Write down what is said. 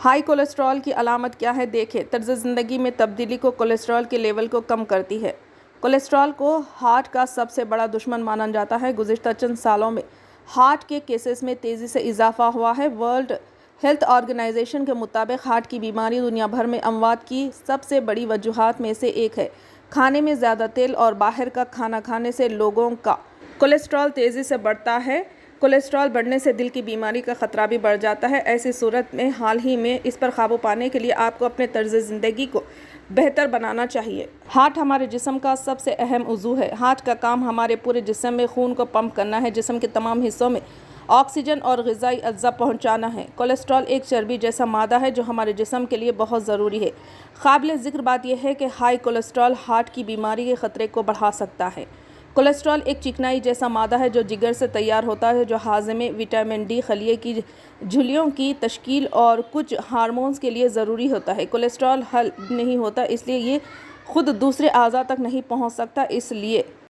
High cholesterol کی علامت کیا ہے دیکھیں۔ طرز زندگی میں تبدیلی کو کولیسٹرول کے لیول کو کم کرتی ہے۔ کولیسٹرول کو ہارٹ کا سب سے بڑا دشمن مانا جاتا ہے۔ گزشتہ چند سالوں میں ہارٹ کے کیسز میں تیزی سے اضافہ ہوا ہے۔ ورلڈ ہیلتھ آرگنائزیشن کے مطابق ہارٹ کی بیماری دنیا بھر میں اموات کی سب سے بڑی وجوہات میں سے ایک ہے۔ کھانے میں زیادہ تیل اور باہر کا کھانا کھانے سے لوگوں کا کولیسٹرول تیزی سے بڑھتا ہے۔ کولیسٹرول بڑھنے سے دل کی بیماری کا خطرہ بھی بڑھ جاتا ہے۔ ایسی صورت میں حال ہی میں اس پر قابو پانے کے لیے آپ کو اپنے طرز زندگی کو بہتر بنانا چاہیے۔ ہارٹ ہمارے جسم کا سب سے اہم عضو ہے۔ ہارٹ کا کام ہمارے پورے جسم میں خون کو پمپ کرنا ہے، جسم کے تمام حصوں میں آکسیجن اور غذائی اجزاء پہنچانا ہے۔ کولیسٹرول ایک چربی جیسا مادہ ہے جو ہمارے جسم کے لیے بہت ضروری ہے۔ قابل ذکر بات یہ ہے کہ ہائی کولیسٹرول ہارٹ کی بیماری کے خطرے کو بڑھا سکتا ہے۔ کولیسٹرول ایک چکنائی جیسا مادہ ہے جو جگر سے تیار ہوتا ہے، جو ہاضمے، وٹامن ڈی، خلیے کی جھلیوں کی تشکیل اور کچھ ہارمونز کے لیے ضروری ہوتا ہے۔ کولیسٹرول حل نہیں ہوتا، اس لیے یہ خود دوسرے اعضاء تک نہیں پہنچ سکتا۔ اس لیے